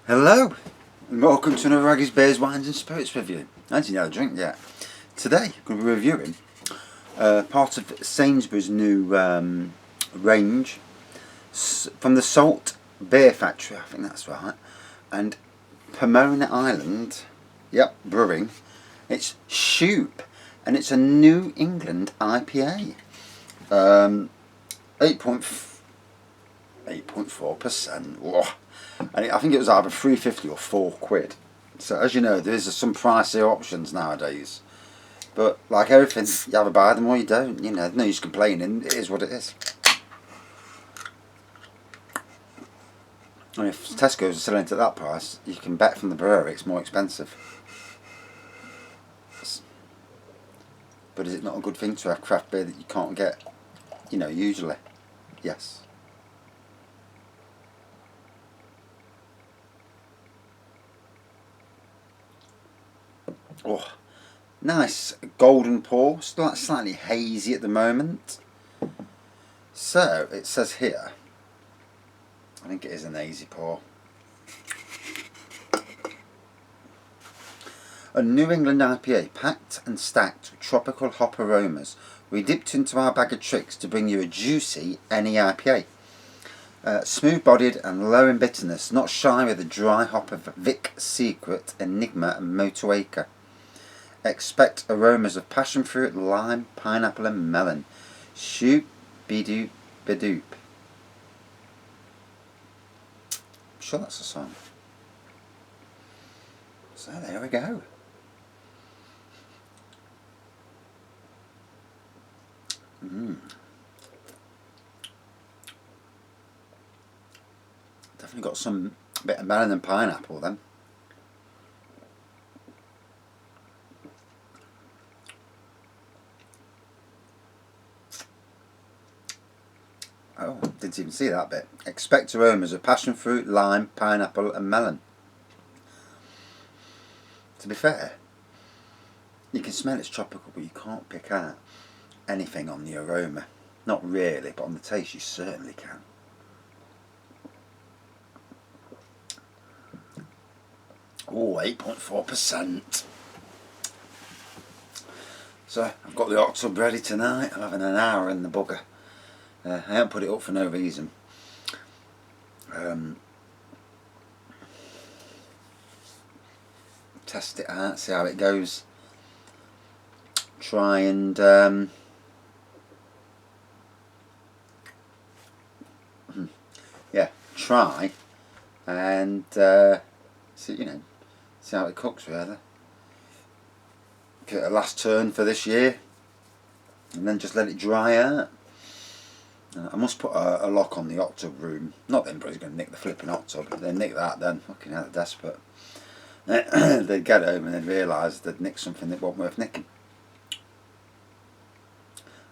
Hello, and welcome to another Raggy's Beers, Wines and Spirits review. I haven't had a drink yet. Today, I'm going to be reviewing part of Sainsbury's new range from the Salt Beer Factory, I think that's right, and Pomona Island, brewing. It's Shoop, and it's a New England IPA. 8.4%. And I think it was either £3.50 or £4. So as you know, there's some pricey options nowadays. But like everything, you either buy them or you don't. You know, no use complaining. It is what it is. And if Tesco's are selling it at that price, you can bet from the brewery it's more expensive. But is it not a good thing to have craft beer that you can't get, usually? Yes. Oh, nice golden pour, still slightly hazy at the moment. So it says here, I think it is an hazy pour. A New England IPA, packed and stacked with tropical hop aromas. We dipped into our bag of tricks to bring you a juicy NEIPA. Smooth-bodied and low in bitterness, not shy with the dry hop of Vic Secret, Enigma and Motueka. Expect aromas of passion fruit, lime, pineapple and melon. Shoop, ba-doop, ba-doop. I'm sure that's a song. So there we go. Definitely got some bit of melon and pineapple then. Oh, didn't even see that bit. Expect aromas of passion fruit, lime, pineapple and melon. To be fair, you can smell it's tropical, but you can't pick out anything on the aroma. Not really, but on the taste you certainly can. Oh, 8.4%. So, I've got the hot tub ready tonight. I'm having an hour in the bugger. I haven't put it up for no reason. Test it out, see how it goes. Try and try and see how it cooks really. Give it a last turn for this year, and then just let it dry out. I must put a lock on the hot tub room. Not that anybody's going to nick the flipping hot tub. If they nick that, then fucking hell, they're desperate. They'd get home and they'd realise they'd nicked something that wasn't worth nicking.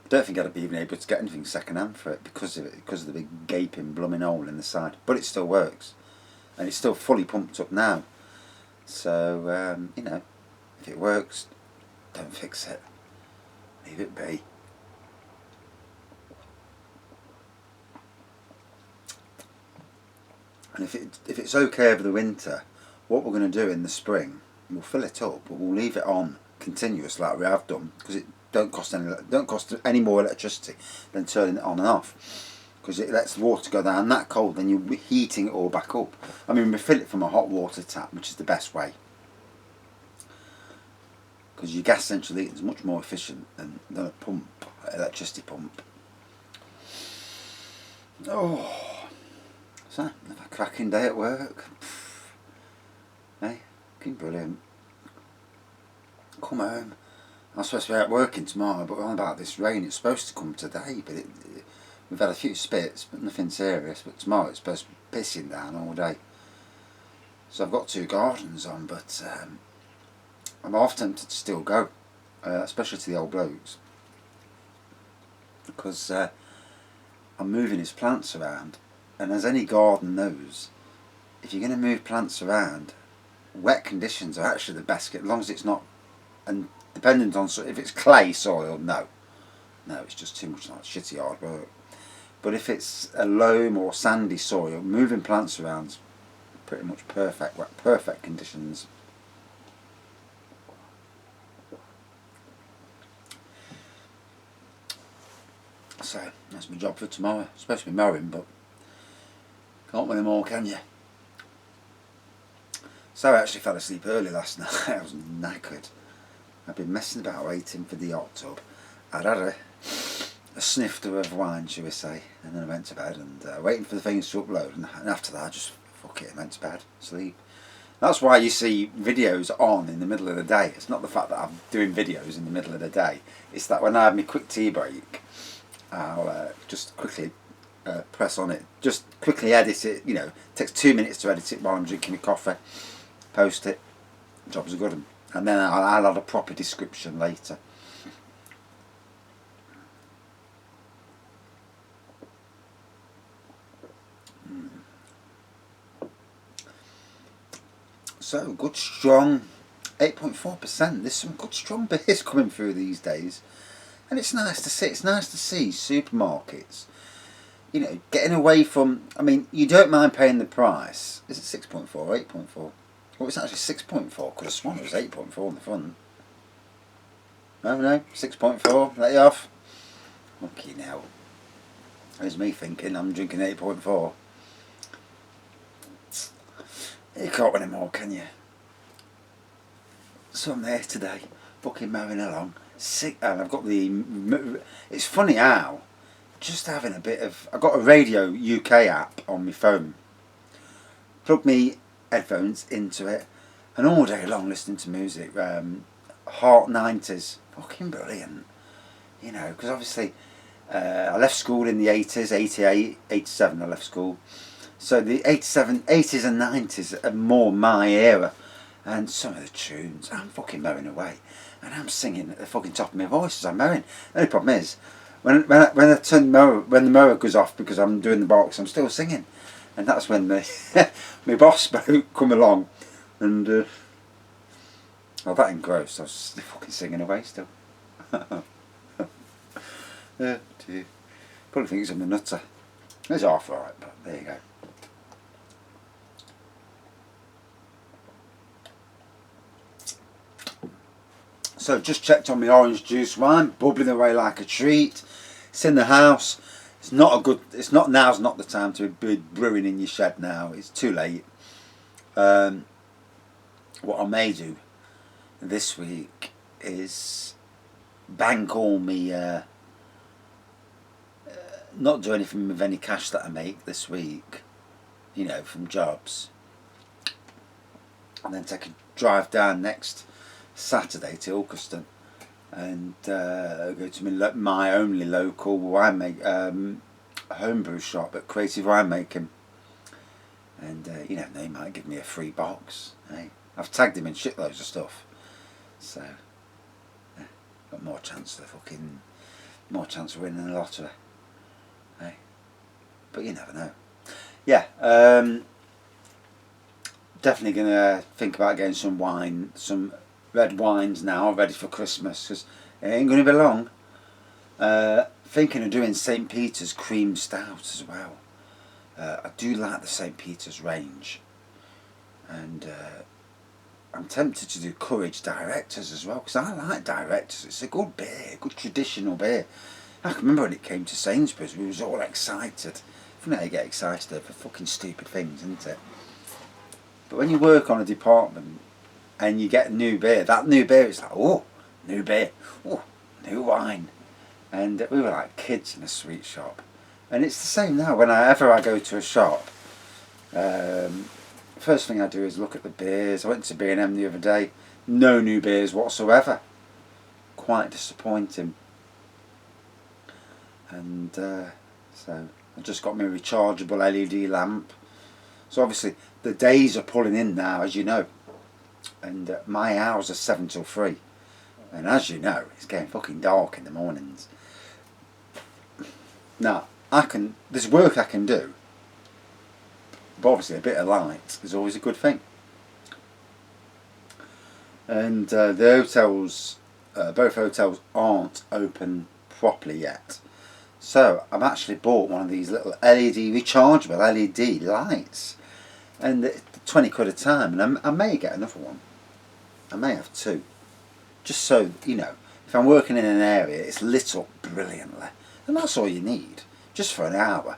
I don't think I'd be even able to get anything second hand for it because of the big gaping blooming hole in the side. But it still works, and it's still fully pumped up now. So if it works, don't fix it. Leave it be. And if it's okay over the winter, what we're going to do in the spring, we'll fill it up, but we'll leave it on continuous like we have done, because it don't cost any more electricity than turning it on and off, because it lets the water go down that cold, then you're heating it all back up. I mean, we fill it from a hot water tap, which is the best way, because your gas central heating is much more efficient than a pump, electricity pump. Oh. So, another cracking day at work. Hey, fucking brilliant. Come home. I'm supposed to be out working tomorrow, but we're on about this rain. It's supposed to come today, but we've had a few spits, but nothing serious. But tomorrow it's supposed to be pissing down all day. So I've got 2 gardens on, but I'm half tempted to still go, especially to the old blokes, because I'm moving his plants around. And as any garden knows, if you're going to move plants around, wet conditions are actually the best, as long as it's not, and dependent on, if it's clay soil, no, it's just too much like shitty hard work. But if it's a loam or sandy soil, moving plants around pretty much perfect conditions. So that's my job for tomorrow. It's supposed to be mowing, but can't win them all, can you? So I actually fell asleep early last night. I was knackered. I've been messing about waiting for the hot tub. I'd had a snifter of wine, shall we say, and then I went to bed and waiting for the things to upload, and after that I just fuck it, I went to bed, sleep. That's why you see videos on in the middle of the day. It's not the fact that I'm doing videos in the middle of the day, it's that when I have my quick tea break, I'll just quickly press on it, just quickly edit it, you know, it takes 2 minutes to edit it while I'm drinking my coffee, post it, job's a good one, and then I'll add a proper description later. So, good strong 8.4%. There's some good strong beers coming through these days. And it's nice to see. It's nice to see supermarkets, you know, getting away from, I mean, you don't mind paying the price. Is it 6.4 or 8.4? Well, it's actually 6.4. Could have sworn it was 8.4 on the front. No, 6.4. Let you off. Okay, now. There's me thinking I'm drinking 8.4. You can't win them all, can you? So I'm there today, fucking mowing along, sick, and I've got the. It's funny how, just having a bit of. I've got a Radio UK app on my phone. Plug me headphones into it, and all day long listening to music. Heart 90s, fucking brilliant. You know, because obviously, I left school in the 80s, 88, 87. I left school. So the 80s and 90s are more my era, and some of the tunes, I'm fucking mowing away, and I'm singing at the fucking top of my voice as I'm mowing. The only problem is, when the mower goes off because I'm doing the box, I'm still singing, and that's when my boss come along, and well, that engrossed. I was fucking singing away still. Dear. Probably thinks I'm a nutter. It's half alright, but there you go. So just checked on my orange juice wine, bubbling away like a treat. It's in the house. It's not a good. It's not now's not the time to be brewing in your shed now. It's too late. What I may do this week is bank all me. Not do anything with any cash that I make this week, you know, from jobs, and then take a drive down next Saturday to Ilkeston and go to my only local homebrew shop at Creative Winemaking, and you know, they might give me a free box. Hey, I've tagged him in shitloads of stuff, so got more chance of winning the lottery. Hey, but you never know. Yeah, definitely gonna think about getting some wine, some red wines now, ready for Christmas, because it ain't going to be long. Thinking of doing St. Peter's cream stout as well. I do like the St. Peter's range, and I'm tempted to do Courage Directors as well, because I like Directors. It's a good beer, good traditional beer. I can remember when it came to Sainsbury's, we was all excited. Funny how you get excited over fucking stupid things, isn't it? But when you work on a department and you get new beer, that new beer is like, oh, new beer, oh, new wine. And we were like kids in a sweet shop. And it's the same now. Whenever I go to a shop, first thing I do is look at the beers. I went to B&M the other day, no new beers whatsoever. Quite disappointing. And so I just got my rechargeable LED lamp. So obviously the days are pulling in now, as you know. And my hours are 7 till 3. And as you know, it's getting fucking dark in the mornings. Now, there's work I can do. But obviously a bit of light is always a good thing. And the hotels, both hotels aren't open properly yet. So I've actually bought one of these little rechargeable LED lights. and 20 quid a time, and I may get another one. I may have two, just so you know. If I'm working in an area, it's lit up brilliantly, and that's all you need, just for an hour.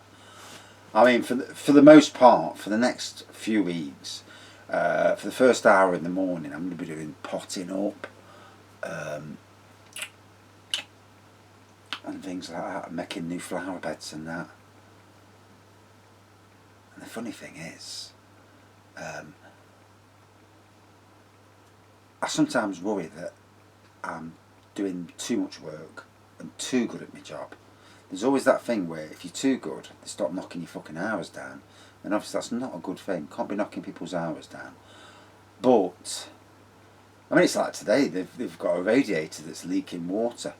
I mean, for the most part, for the next few weeks, for the first hour in the morning, I'm going to be doing potting up, and things like that, making new flower beds and that. And the funny thing is, I sometimes worry that I'm doing too much work and too good at my job. There's always that thing where if you're too good, they stop knocking your fucking hours down, and obviously that's not a good thing. Can't be knocking people's hours down. But I mean, it's like today. They've got a radiator that's leaking water,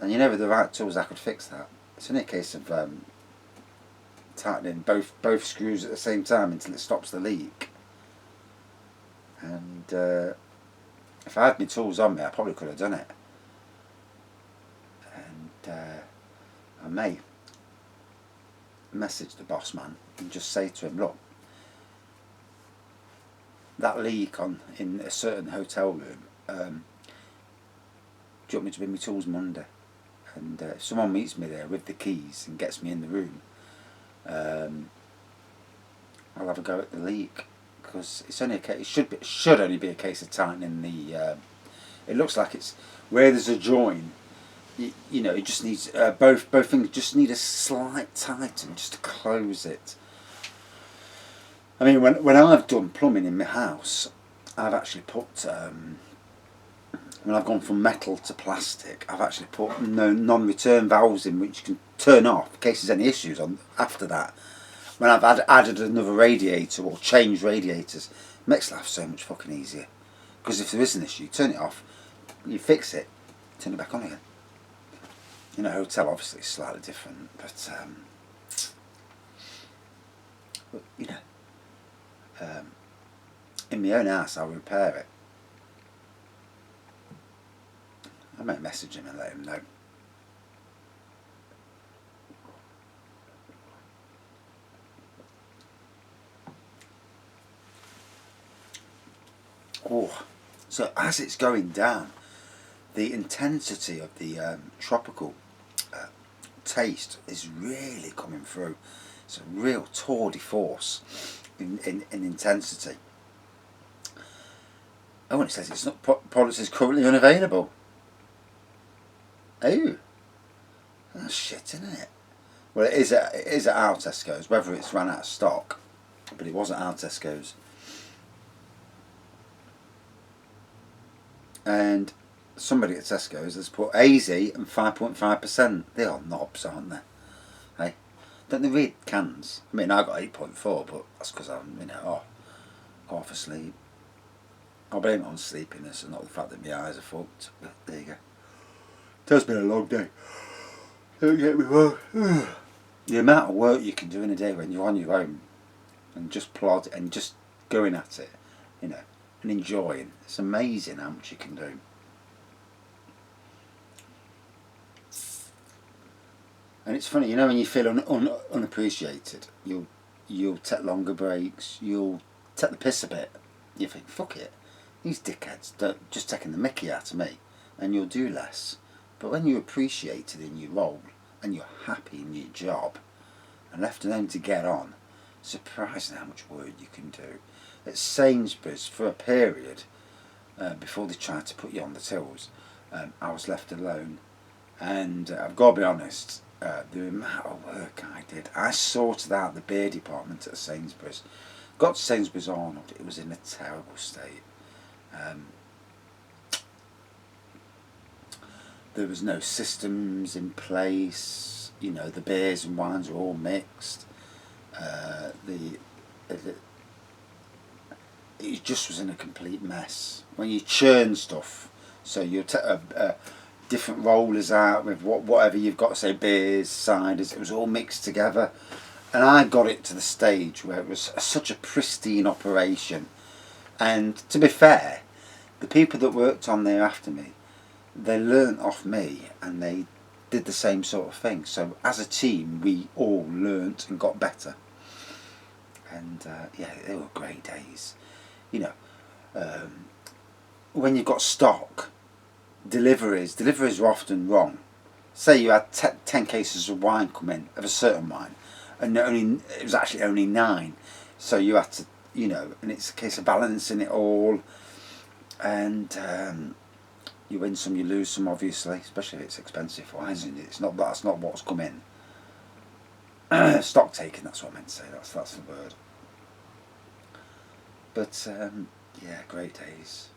and you know, with the right tools, I could fix that. It's only a case of tightening both screws at the same time until it stops the leak. And if I had my tools on me, I probably could have done it. And I may message the boss man and just say to him, look, that leak in a certain hotel room, do you want me to bring my tools Monday? And if someone meets me there with the keys and gets me in the room, I'll have a go at the leak, because it's only a case. It should only be a case of tightening the. It looks like it's where there's a join. You know, it just needs both things just need a slight tighten just to close it. I mean, when I've done plumbing in my house, I've actually put when I've gone from metal to plastic, I've actually put non-return valves in which you can turn off in case there's any issues on after that. When I've added another radiator or changed radiators, it makes life so much fucking easier. Because if there is an issue, you turn it off, you fix it, turn it back on again. In a hotel, obviously, it's slightly different, but you know, in my own house, I'll repair it. I might message him and let him know. Oh, so as it's going down, the intensity of the tropical taste is really coming through. It's a real tour de force in intensity. Oh, and it says it's not products is currently unavailable. Oh, that's shit, isn't it? Well, it is at our Tesco's. Whether it's run out of stock, but it was at our Tesco's. And somebody at Tesco's has put AZ and 5.5%. They are knobs, aren't they? Hey, don't they read cans? I mean, I got 8.4, but that's because I'm, half asleep. I'll blame it on sleepiness and not the fact that my eyes are fucked. But there you go. It has been a long day. Don't get me wrong. The amount of work you can do in a day when you're on your own and just plod and just going at it, and enjoying. It's amazing how much you can do. And it's funny, when you feel unappreciated, you'll take longer breaks, you'll take the piss a bit. You think, fuck it, these dickheads don't just taking the mickey out of me, and you'll do less. But when you're appreciated in your role and you're happy in your job and left alone to get on, surprising how much work you can do. At Sainsbury's, for a period, before they tried to put you on the tills, I was left alone, and I've got to be honest, the amount of work I did, I sorted out the beer department at Sainsbury's. Got to Sainsbury's Arnold, it was in a terrible state. There was no systems in place, the beers and wines were all mixed. It just was in a complete mess. When you churn stuff, so you take different rollers out with whatever you've got, say beers, ciders, it was all mixed together. And I got it to the stage where it was such a pristine operation. And to be fair, the people that worked on there after me, they learnt off me and they did the same sort of thing. So as a team, we all learnt and got better. And yeah, they were great days. You know, when you've got stock, deliveries are often wrong. Say you had 10 cases of wine come in, of a certain wine, and it was actually only 9. So you had to, you know, and it's a case of balancing it all. And you win some, you lose some, obviously, especially if it's expensive wine. That's not what's come in. Stock taking, that's what I meant to say. That's the word. But yeah, great days.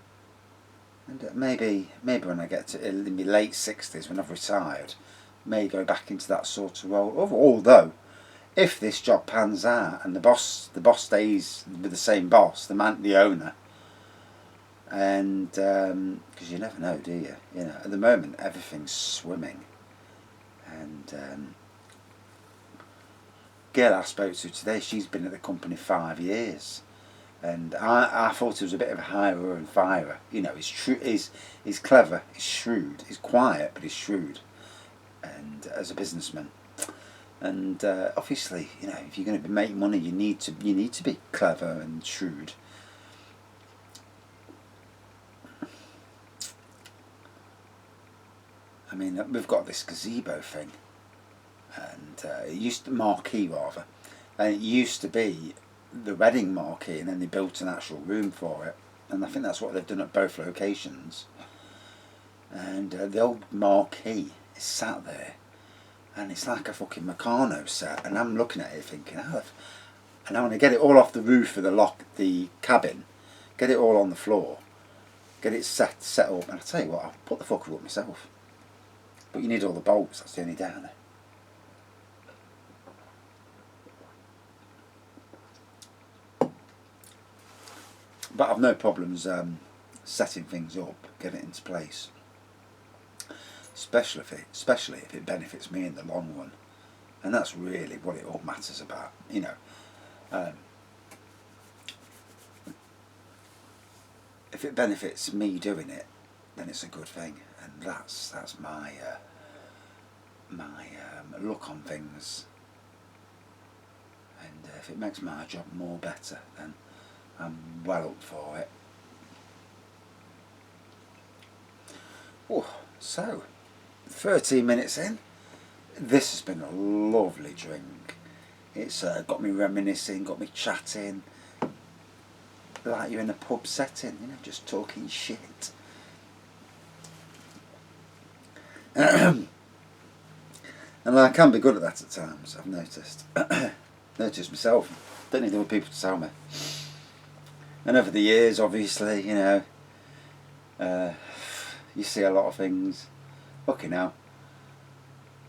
And maybe when I get to in my late 60s, when I've retired, may go back into that sort of role. Although, if this job pans out and the boss stays with the same boss, the owner, and because you never know, do you? You know, at the moment everything's swimming, and girl I spoke to today, she's been at the company 5 years. And I thought he was a bit of a hirer and firer. You know, he's clever, he's shrewd, he's quiet, but he's shrewd, and as a businessman. And obviously, you know, if you're going to make money, you need to be clever and shrewd. I mean, we've got this gazebo thing, and it used to marquee rather, and it used to be the wedding marquee, and then they built an actual room for it, and I think that's what they've done at both locations. And the old marquee is sat there, and it's like a fucking Meccano set, and I'm looking at it thinking, and I want to get it all off the roof of the cabin, get it all on the floor, get it set up, and I tell you what, I'll put the fucker up myself. But you need all the bolts, that's the only downer. But I've no problems setting things up, getting it into place. Especially if it benefits me in the long run, and that's really what it all matters about. You know, if it benefits me doing it, then it's a good thing, and that's my look on things. And if it makes my job more better, then I'm well up for it. Oh, so 13 minutes in, this has been a lovely drink. It's got me reminiscing, got me chatting, like you're in a pub setting, you know, just talking shit. And I can be good at that at times, I've noticed. Noticed myself. Don't need other people to tell me. And over the years, obviously, you know, you see a lot of things. Fucking hell.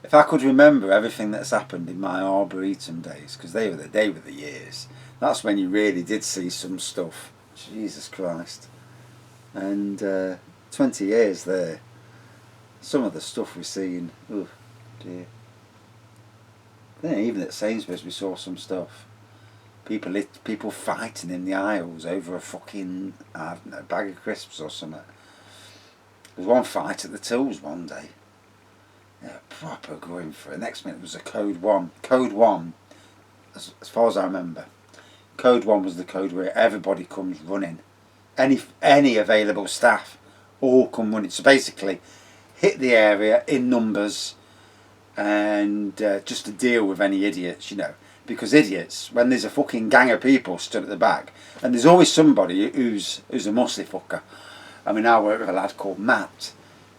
If I could remember everything that's happened in my Arboretum days, because they were the years, that's when you really did see some stuff. Jesus Christ. And 20 years there, some of the stuff we've seen, oh dear. Then even at Sainsbury's we saw some stuff. People fighting in the aisles over a fucking, I don't know, bag of crisps or something. There was one fight at the tills one day. Yeah, proper going for it. Next minute was a code 1. Code 1, as far as I remember, code 1 was the code where everybody comes running. Any available staff all come running. So basically, hit the area in numbers, and just to deal with any idiots, you know. Because idiots, when there's a fucking gang of people stood at the back, and there's always somebody who's a mussy fucker. I mean, I worked with a lad called Matt,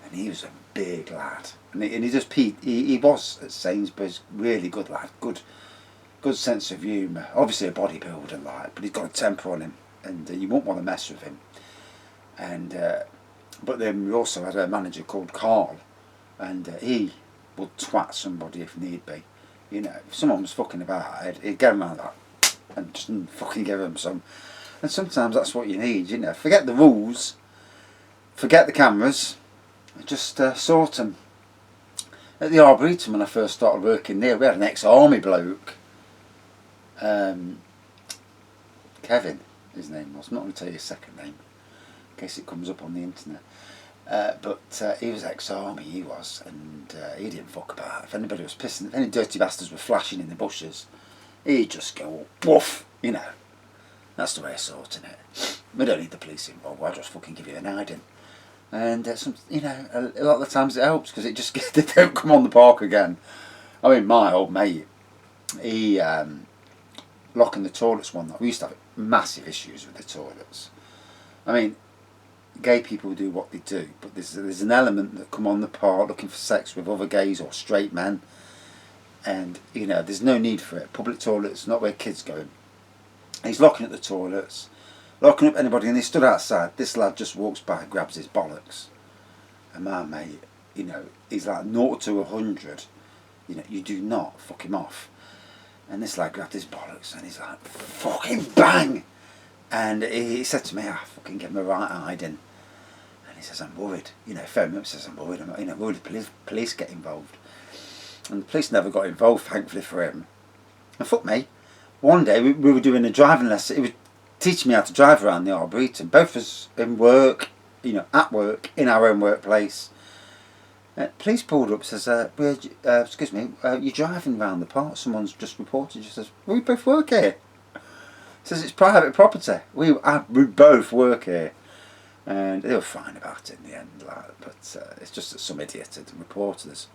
and he was a big lad, and he was at Sainsbury's, really good lad, good sense of humour. Obviously a bodybuilder, like, but he's got a temper on him, and you won't want to mess with him. And but then we also had a manager called Carl, and he would twat somebody if need be. You know, if someone was fucking about, he'd get them out of that and just fucking give them some. And sometimes that's what you need, you know. Forget the rules, forget the cameras, just sort them. At the Arboretum, when I first started working there, we had an ex-army bloke, Kevin, his name was. I'm not going to tell you his second name, in case it comes up on the internet. But he was ex-army, he was, and he didn't fuck about. If anybody was pissing, if any dirty bastards were flashing in the bushes, he'd just go, woof, you know. That's the way of sorting it. We don't need the police involved, I'll just fucking give you an hiding. And some, you know, a lot of the times it helps because it just they don't come on the park again. I mean, my old mate, he locking the toilets one night. We used to have massive issues with the toilets. I mean, gay people do what they do, but there's an element that come on the park looking for sex with other gays or straight men, and you know, there's no need for it. Public toilets, not where kids go. He's locking up the toilets, locking up anybody, and he stood outside. This lad just walks by, grabs his bollocks, and my mate, you know, he's like 0 to 100. You know, you do not fuck him off. And this lad grabbed his bollocks, and he's like, fucking bang! And he said to me, fucking get my right hiding. And he says, I'm worried. You know, fair enough, says, I'm worried. I'm, you know, worried the police get involved. And the police never got involved, thankfully for him. And fuck me. One day we were doing a driving lesson. He was teaching me how to drive around the Arboretum. Both of us in work, you know, at work, in our own workplace. Police pulled up, says, excuse me, you're driving around the park. Someone's just reported you. Says, we both work here. Says it's private property. We both work here. And they were fine about it in the end, like, but it's just that some idiot had reported us.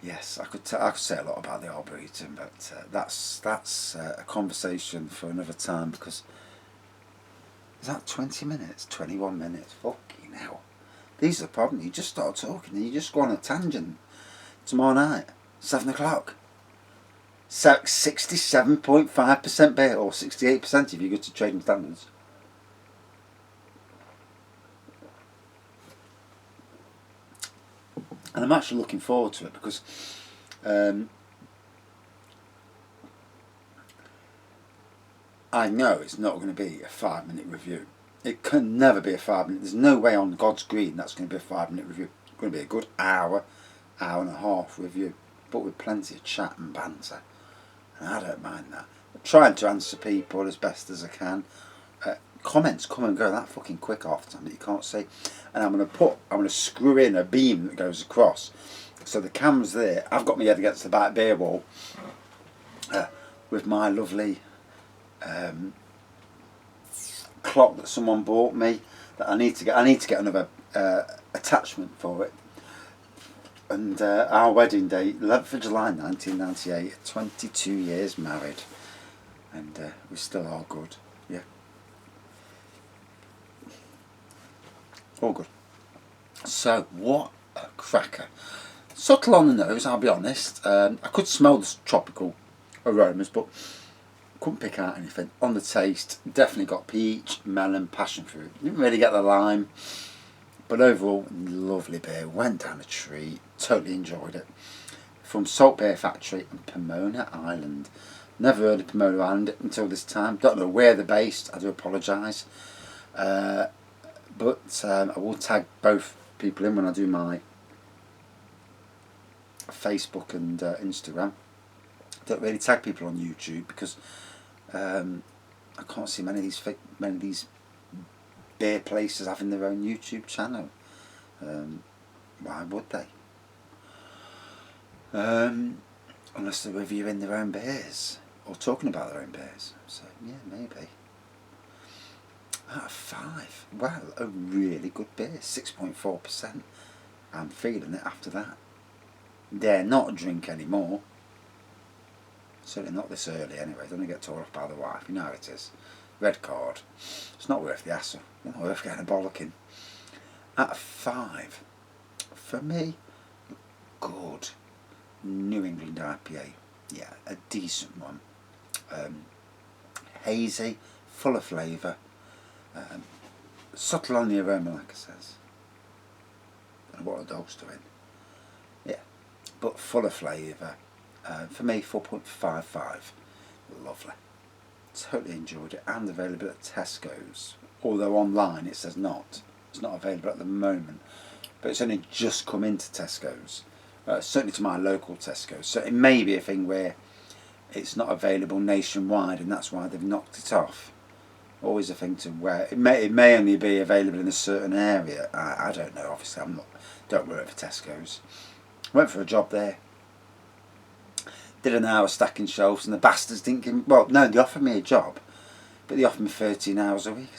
Yes, I could say a lot about the Arboretum, but that's a conversation for another time, because is that 20 minutes? 21 minutes? Fucking hell. These are the problems. You just start talking and you just go on a tangent. Tomorrow night, 7 o'clock. 67.5% beer, or 68% if you go to Trading Standards. And I'm actually looking forward to it, because I know it's not going to be a 5-minute review. It can never be a 5-minute. There's no way on God's green that's going to be a 5-minute review. It's going to be a good hour and a half review, but with plenty of chat and banter. And I don't mind that. I'm trying to answer people as best as I can. Comments come and go that fucking quick half the time that you can't see. And I'm going to screw in a beam that goes across. So the camera's there. I've got my head against the back beer wall with my lovely clock that someone bought me that I need to get another attachment for it. And our wedding date, 11th of July 1998, 22 years married, and we still are good. Yeah, all good. So what a cracker! Subtle on the nose, I'll be honest. I could smell the tropical aromas, but couldn't pick out anything. On the taste, definitely got peach, melon, passion fruit. Didn't really get the lime, but overall, lovely beer. Went down a tree, totally enjoyed it. From Salt Beer Factory in Pomona Island. Never heard of Pomona Island until this time. Don't know where they're based, I do apologise. But I will tag both people in when I do my Facebook and Instagram. Don't really tag people on YouTube because I can't see many of these beer places having their own YouTube channel. Why would they? Unless they're reviewing their own beers or talking about their own beers. So yeah, maybe. Out of 5. Well, a really good beer, 6.4%. I'm feeling it after that. They're not a drink anymore. Certainly not this early anyway. Don't get told off by the wife. You know how it is. Red card. It's not worth the hassle. It's not worth getting a bollocking. Out of 5. For me, good New England IPA. Yeah, a decent one. Hazy, full of flavour. Subtle on the aroma, like I says. Don't know what the dog's doing. Yeah, but full of flavour. For me, 4.55. Lovely. Totally enjoyed it, and available at Tesco's. Although online it says not. It's not available at the moment. But it's only just come into Tesco's. Certainly to my local Tesco's. So it may be a thing where it's not available nationwide, and that's why they've knocked it off. Always a thing to where it may only be available in a certain area. I don't know. Obviously, don't work for Tesco's. Went for a job there. Did an hour stacking shelves, and the bastards didn't give me... Well, no, they offered me a job, but they offered me 13 hours a week.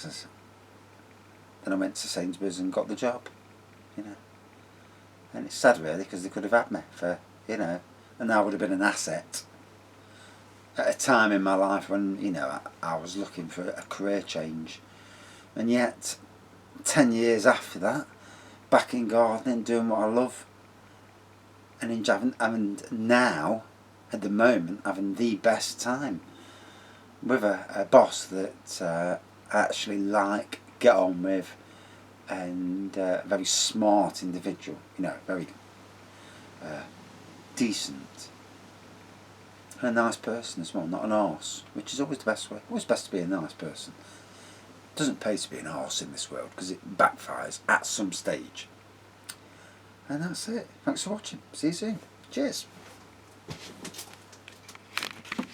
Then I went to Sainsbury's and got the job, you know. And it's sad, really, because they could have had me for, you know, and I would have been an asset at a time in my life when, you know, I was looking for a career change. And yet, 10 years after that, back in gardening, doing what I love, and now, at the moment, having the best time with a boss that I actually like, get on with, and a very smart individual, you know, very decent, and a nice person as well, not an arse, which is always the best way. Always best to be a nice person. Doesn't pay to be an arse in this world because it backfires at some stage. And that's it. Thanks for watching. See you soon. Cheers.